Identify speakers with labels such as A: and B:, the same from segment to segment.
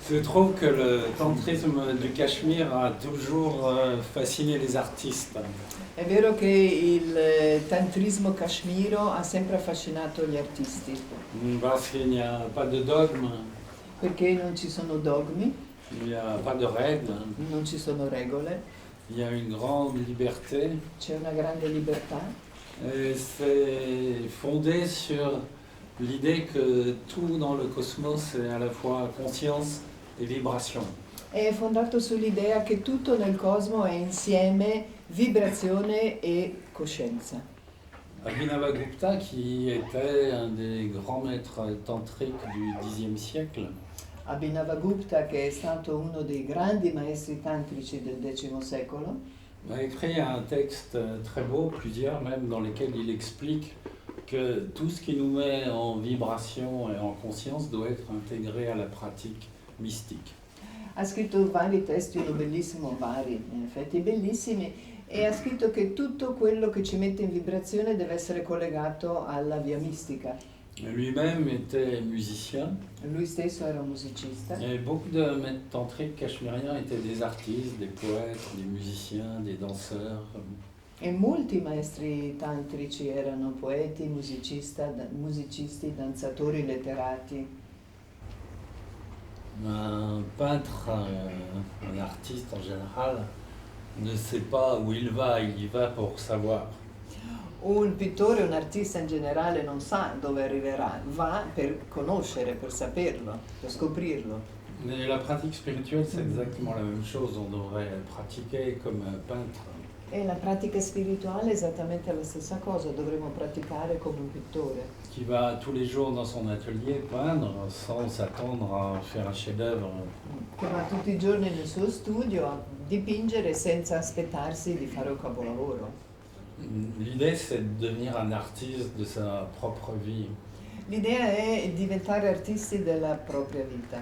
A: Je trouve que le tantrisme du Cachemire a toujours fasciné les artistes.
B: È vero che il tantrismo kashmiro ha sempre affascinato gli artisti,
A: Parce qu'il n'y a pas de dogme,
B: perché non ci sono dogmi,
A: il n'y a pas de règles,
B: non ci sono regole,
A: il y a une grande liberté.
B: c'è una grande libertà
A: Et c'est fondé sur l'idée que tout dans le cosmos est à la fois conscience et vibration.
B: è fondato sull'idea che tutto nel cosmo è insieme vibrazione e coscienza.
A: Abhinavagupta, qui était un des grands maîtres tantriques du Xe siècle,
B: Abhinavagupta, che è stato uno dei grandi maestri tantrici del X secolo,
A: a écrit un texte très beau, plusieurs même, dans lesquels il explique que tout ce qui nous met en vibration et en conscience doit être intégré à la pratique mystique.
B: ha scritto vari testi, uno bellissimo, vari, in effetti bellissimi, e ha scritto che tutto quello che ci mette in vibrazione deve essere collegato alla via mistica.
A: Lui-même était musicien,
B: Lui stesso era un musicista
A: et beaucoup de maîtres tantriques cachemiriens étaient des artistes, des poètes, des musiciens, des danseurs.
B: e molti maestri tantrici erano poeti, musicisti, danzatori, letterati.
A: Un peintre, un artiste en général, ne sait pas où il y va pour savoir.
B: Un pittore, un artista in generale non sa dove arriverà, va per conoscere, per saperlo, per scoprirlo.
A: Mais la pratique spirituelle, c'est exactement la même chose. On devrait pratiquer comme un peintre.
B: E la pratica spirituale è esattamente la stessa cosa, dovremmo praticare come un pittore,
A: Qui va tous les jours dans son atelier peindre sans s'attendre à faire un chef-d'œuvre.
B: che va tutti i giorni nel suo studio a dipingere senza aspettarsi di fare un capolavoro.
A: L'idée, c'est de devenir un artiste de sa propre vie.
B: L'idea è diventare artisti della propria vita,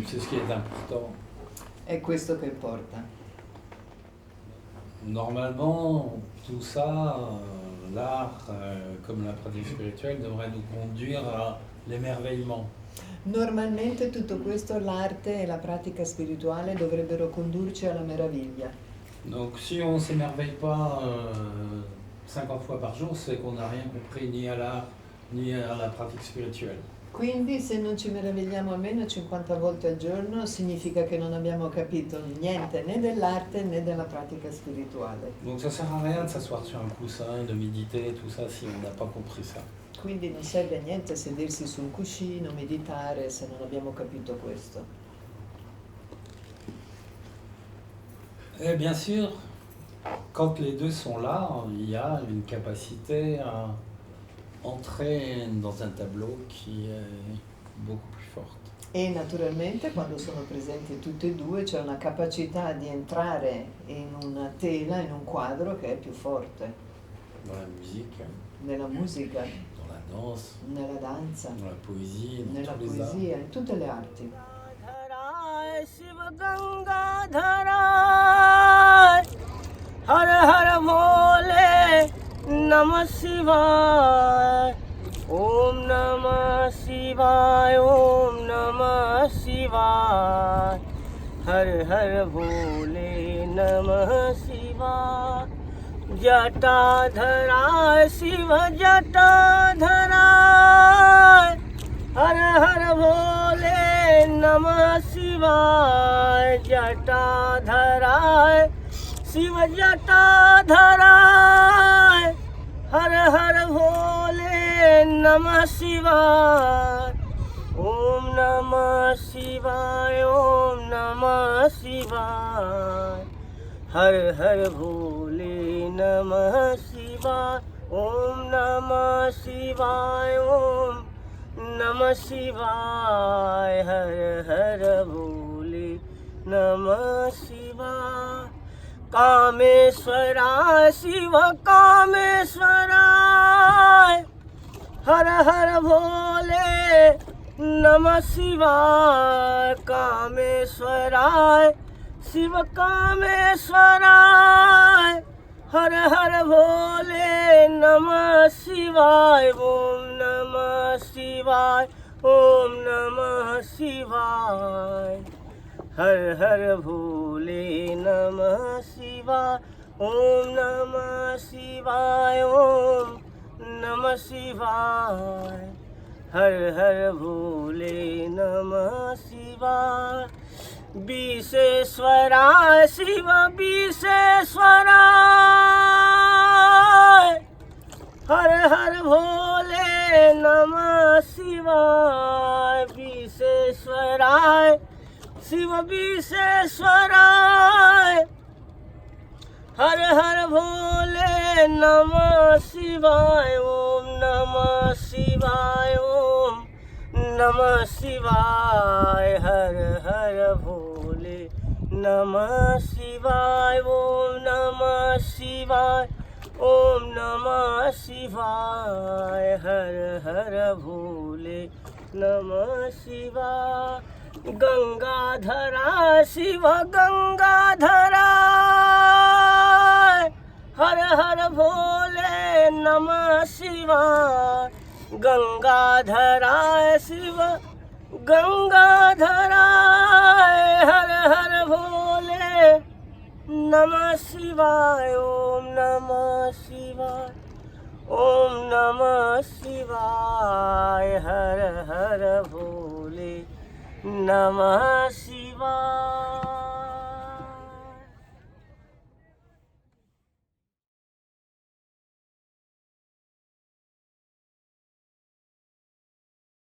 A: C'est ce qui est important.
B: è questo che importa.
A: Normalement, tout ça, l'art comme la pratique spirituelle, devrait nous conduire à l'émerveillement.
B: Normalmente tutto questo, l'arte e la pratica spirituale, dovrebbero condurci alla meraviglia.
A: Donc si on ne s'émerveille pas 50 fois par jour, c'est qu'on n'a rien compris ni à l'art ni à la pratique spirituelle.
B: Quindi se non ci meravigliamo almeno 50 volte al giorno significa che non abbiamo capito niente né dell'arte né della pratica spirituale.
A: Donc ça sert à rien de s'asseoir sur un coussin, de méditer, tout ça, si on n'a pas compris ça.
B: Quindi non serve a niente sedersi su un cuscino, meditare se non abbiamo capito questo.
A: Et bien sûr, quand les deux sont là, il y a une capacité à entrer dans un tableau qui est beaucoup plus forte.
B: E naturalmente quando sono presenti tutte e due c'è una capacità di entrare in una tela, in un quadro che è più forte.
A: Dans la musique,
B: Nella musica,
A: dans la danse,
B: nella danza,
A: dans la poésie, dans
B: nella
A: tous les arts.
B: poesia, in tutte le arti.
C: Shiv गंगाधरा हर हर भोले नमः शिवाय ओम नमः शिवाय ओम नमः शिवाय हर हर भोले नमः शिवाय जटाधरा शिव जटाधरा हर हर भोले नमः शिवाय जटाधराय शिव जटाधराय हर हर भोले नमः शिवाय ओम नमः शिवाय ओम नमः शिवाय हर हर भोले नमः शिवाय ओम नमः शिवाय ओम नमः शिवाय हर हर भोले नमः शिवाय कामेश्वराय शिव कामेश्वराय हर हर भोले नमः शिवाय कामेश्वराय शिव कामेश्वराय हर हर भोले नमः शिवाय ओम नमः शिवाय ओम नमः शिवाय। हर हर भोले नमः शिवाय। ओम नमः शिवाय। ओम नमः शिवाय। हर हर भोले नमः शिवाय। विश्वेश्वराय शिव विश्वेश्वराय। हर हर भोले नमः शिवाय। विश्वेश्वराय शिव विश्वेश्वराय। हर हर भोले नमः शिवाय। ओम नमः शिवाय। ओम नमः शिवाय। हर हर भोले नमः शिवाय। ओम नमः शिवाय। ओम नमः शिवाय। हर हर भोले नमः शिवाय। गंगाधरा शिव गंगाधरा। हर हर भोले नमः शिवाय। गंगाधरा शिव गंगाधरा। हर हर भोले नमः शिवाय। ओम नमः शिवाय। ओम नमः शिवाय। हर हर भोले नमः शिवाय।